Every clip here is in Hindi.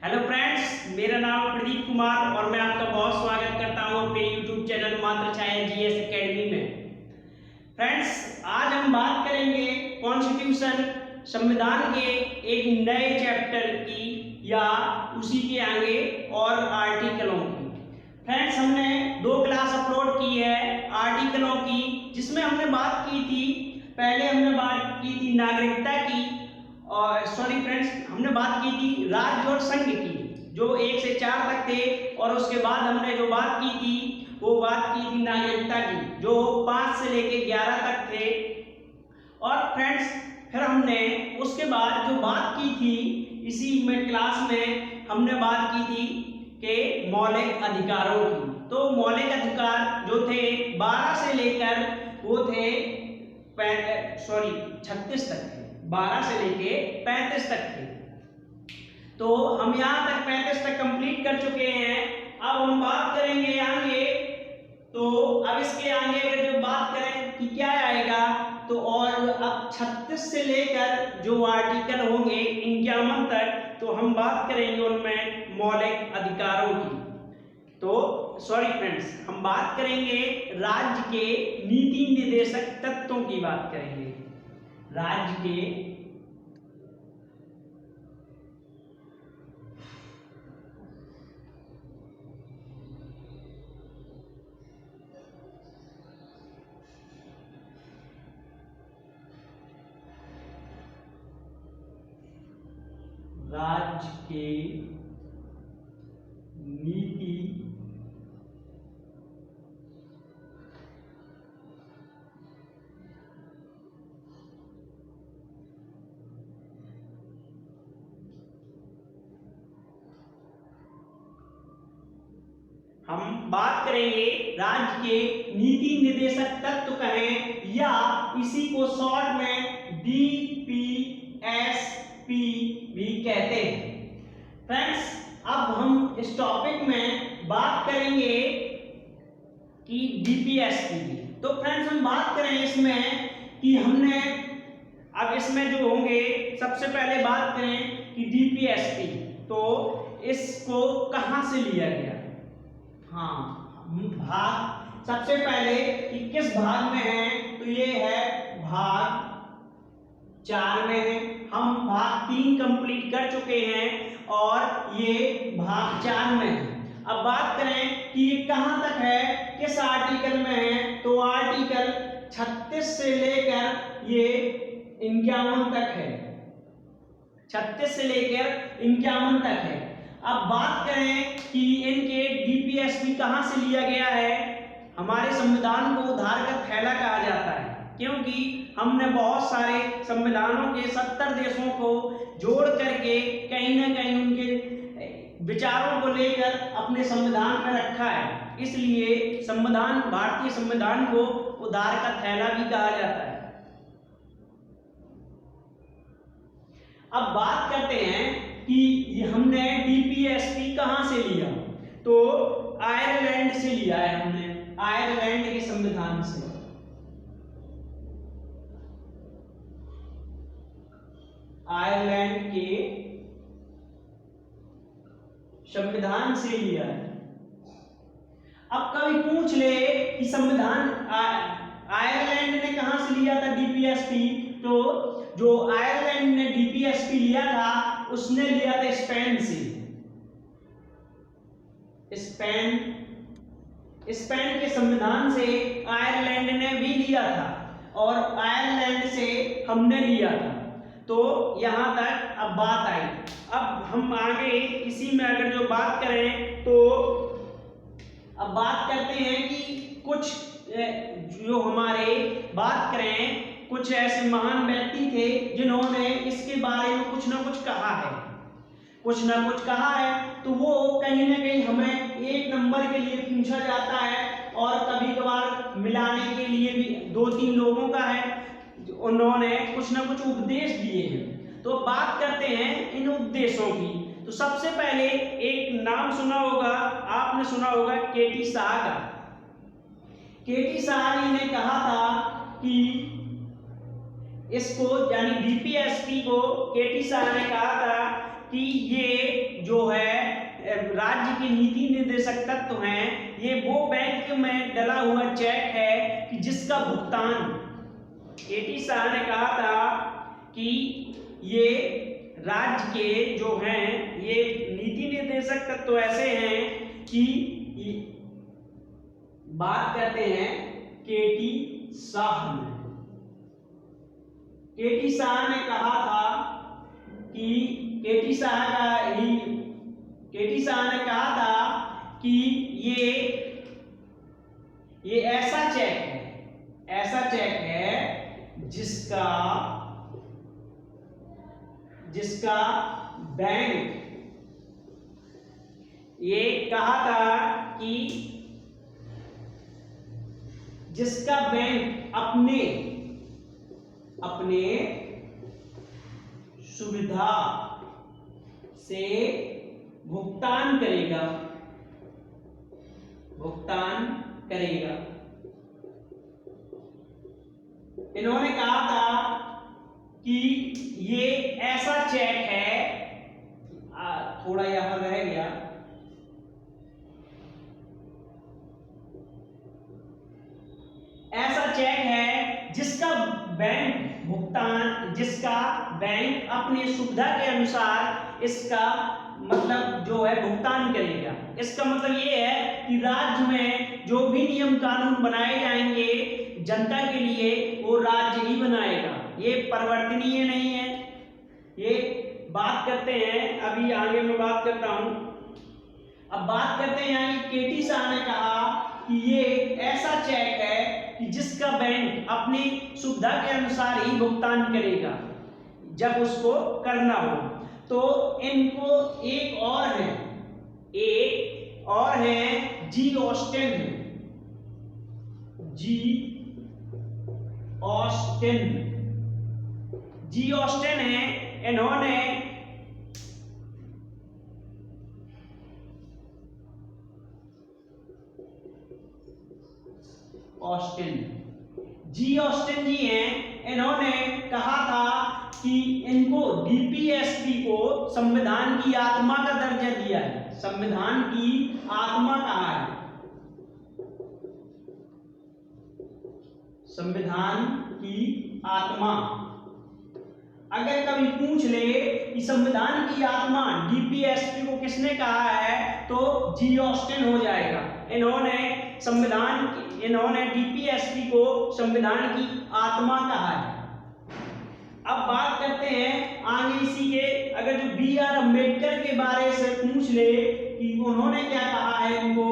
हेलो फ्रेंड्स, मेरा नाम प्रदीप कुमार और मैं आपका बहुत स्वागत करता हूं अपने यूट्यूब चैनल मात्र छाया जीएस एकेडमी में। फ्रेंड्स, आज हम बात करेंगे कॉन्स्टिट्यूशन संविधान के एक नए चैप्टर की या उसी के आगे और आर्टिकलों की। फ्रेंड्स, हमने 2 क्लास अपलोड की है आर्टिकलों की, जिसमें हमने बात की थी, पहले हमने बात की थी नागरिकता की और हमने बात की थी राज्य और संघ की, जो 1 से 4 तक थे, और उसके बाद हमने जो बात की थी वो बात की थी नागरिकता की, जो 5 से लेके 11 तक थे। और फ्रेंड्स, फिर हमने उसके बाद जो बात की थी इसी में क्लास में हमने बात की थी कि मौलिक अधिकारों की। तो मौलिक अधिकार जो थे 12 से लेकर वो थे 36 तक थे, 12 से लेके 35 तक थे। तो हम यहाँ तक 35 तक कंप्लीट कर चुके हैं। अब हम बात करेंगे आगे, तो अब इसके आगे अगर जो बात करें कि क्या आएगा, तो और अब 36 से लेकर जो आर्टिकल होंगे 51 तक, तो हम बात करेंगे उनमें मौलिक अधिकारों की। तो फ्रेंड्स, हम बात करेंगे राज्य के नीति निर्देशक तत्वों की बात करेंगे। राज्य के नीति हम बात करेंगे राज्य के नीति निर्देशक तत्व कहें या इसी को शॉर्ट में डीपीएसपी भी कहते हैं। फ्रेंड्स, अब हम इस टॉपिक में बात करेंगे कि डीपीएसपी की। तो फ्रेंड्स, हम बात करें इसमें कि हमने अब इसमें जो होंगे, सबसे पहले बात करें कि डीपीएसपी, तो इसको कहां से लिया गया। भाग सबसे पहले कि किस भाग में है, तो ये है भाग 4 में है। हम भाग 3 कंप्लीट कर चुके हैं और ये भाग 4 में है। अब बात करें कि ये कहां तक है, किस आर्टिकल में है, तो आर्टिकल 36 से लेकर ये 51 तक है। 36 से लेकर 51 तक है। अब बात करें कि इनके डीपीएसपी कहां से लिया गया है। हमारे संविधान को उधार का थैला कहा जाता है, क्योंकि हमने बहुत सारे संविधानों के 70 देशों को जोड़ करके कहीं ना कहीं उनके विचारों को लेकर अपने संविधान में रखा है। इसलिए संविधान, भारतीय संविधान को उधार का थैला भी कहा जाता है। अब बात करते हैं कि हमने डीपीएसपी कहां से लिया, तो आयरलैंड से लिया है हमने, आयरलैंड के संविधान से। आयरलैंड के संविधान से लिया है। अब कभी पूछ ले कि संविधान आयरलैंड ने कहां से लिया था डीपीएसपी, तो जो आयरलैंड ने डीपीएसपी लिया था उसने लिया था स्पेन से। स्पेन के संविधान से आयरलैंड ने भी लिया था और आयरलैंड से हमने लिया था। तो यहां तक अब बात आई। अब हम आगे इसी में अगर जो बात करें, तो अब बात करते हैं कि कुछ जो हमारे बात करें, कुछ ऐसे महान व्यक्ति थे जिन्होंने इसके बारे में कुछ ना कुछ कहा है, तो वो कहीं ना कहीं हमें 1 नंबर के लिए पूछा जाता है और कभी कभार मिलाने के लिए भी 2-3 लोगों का है, उन्होंने कुछ ना कुछ उपदेश दिए हैं। तो बात करते हैं इन उपदेशों की। तो सबसे पहले एक नाम सुना होगा, आपने सुना होगा केटी शाह का। केटी शाह जी ने कहा था कि इसको, यानी डीपीएसपी को केटी शाह ने कहा था कि ये जो है राज्य के नीति निर्देशक तत्व हैं, ये वो बैंक में डला हुआ चेक है कि जिसका भुगतान, केटी शाह ने कहा था कि ये राज्य के जो हैं ये नीति निर्देशक तत्व ऐसे हैं कि बात करते हैं केटी शाह ने। केटी शाह ने कहा था कि केटी शाह ने कहा था कि ये ऐसा चेक है जिसका बैंक, ये कहा था कि जिसका बैंक अपने सुविधा से भुगतान करेगा। इन्होंने कहा था कि ये ऐसा चेक है, थोड़ा यहां रह गया, ऐसा चेक है जिसका बैंक अपनी सुविधा के अनुसार इसका मतलब जो है भुगतान करेगा। इसका मतलब ये है कि राज्य में जो भी नियम कानून बनाए जाएंगे जनता के लिए, वो राज्य ही बनाएगा, ये परिवर्तनीय नहीं है। ये बात करते हैं, अभी आगे मैं बात करता हूं। अब बात करते हैं यहाँ केटी शाह ने कहा कि ये ऐसा चेक है कि जिसका बैंक अपनी सुविधा के अनुसार ही भुगतान करेगा जब उसको करना हो। तो इनको एक और है जी ऑस्टिन है। इन्होंने जी हैं, इन्होंने कहा था कि इनको डीपीएसपी को संविधान की आत्मा का दर्जा दिया है। संविधान की आत्मा कहा है? संविधान की आत्मा अगर कभी पूछ ले कि संविधान की आत्मा डीपीएसपी को किसने कहा है, तो जी ऑस्टिन हो जाएगा। इन्होंने डीपीएसपी को संविधान की आत्मा कहा है। अब बात करते हैं आगे इसी के, अगर जो बी आर अम्बेडकर के बारे से पूछ ले कि उन्होंने क्या कहा है इनको,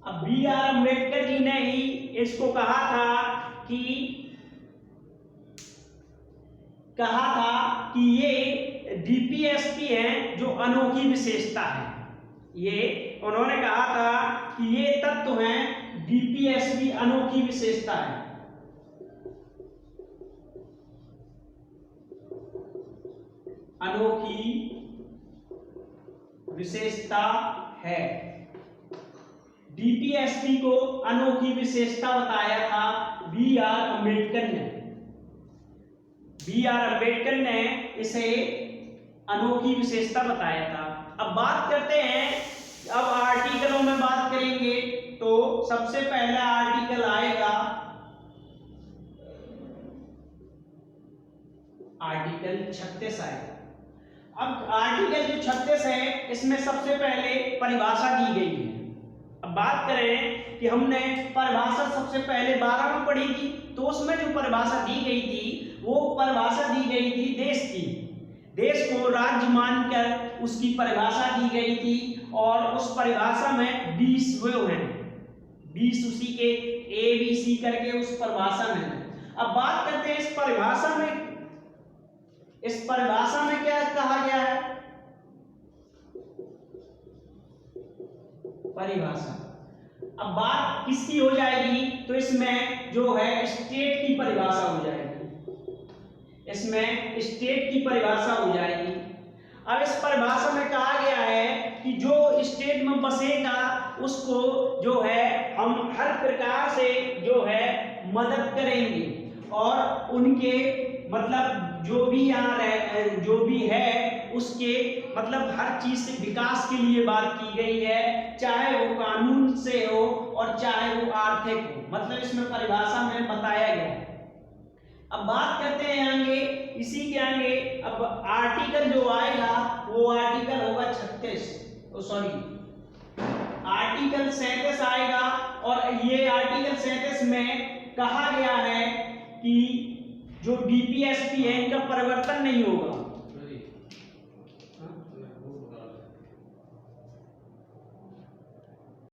अब बी आर अम्बेडकर जी ने ही इसको कहा था कि ये डीपीएसपी है जो अनोखी विशेषता है। ये उन्होंने कहा था कि ये तत्व हैं डीपीएसपी अनोखी विशेषता है। अनोखी विशेषता है। डीपीएसपी को अनोखी विशेषता बताया था बी आर अम्बेडकर ने। बी आर अम्बेडकर ने इसे अनोखी विशेषता बताया था। अब बात करते हैं, अब आर्टिकलों में बात करेंगे तो सबसे पहला आर्टिकल आएगा आर्टिकल 36 आएगा। अब आर्टिकल जो 36 है इसमें सबसे पहले परिभाषा दी गई है। अब बात करें कि हमने परिभाषा सबसे पहले 12 में पढ़ी थी, तो उसमें जो परिभाषा दी गई थी वो परिभाषा दी गई थी देश की। देश को राज्य मानकर उसकी परिभाषा दी गई थी और उस परिभाषा में 20 वो हैं, 20 उसी के ABC करके उस परिभाषा में। अब बात करते हैं इस परिभाषा में क्या कहा गया है। परिभाषा अब बात किसकी हो जाएगी, तो इसमें जो है स्टेट की परिभाषा हो जाएगी। इसमें स्टेट की परिभाषा हो जाएगी। अब इस परिभाषा में कहा गया है कि जो स्टेट में बसेगा उसको जो है हम हर प्रकार से जो है मदद करेंगे और उनके मतलब जो भी यहाँ रह जो भी है उसके मतलब हर चीज से विकास के लिए बात की गई है, चाहे वो कानून से हो और चाहे वो आर्थिक हो, मतलब इसमें परिभाषा में बताया गया है। अब बात करते हैं आगे, इसी के आगे अब आर्टिकल जो आएगा वो आर्टिकल होगा 36, आर्टिकल 37 आएगा और ये आर्टिकल 37 में कहा गया है कि जो डीपीएसपी है इनका परिवर्तन नहीं होगा।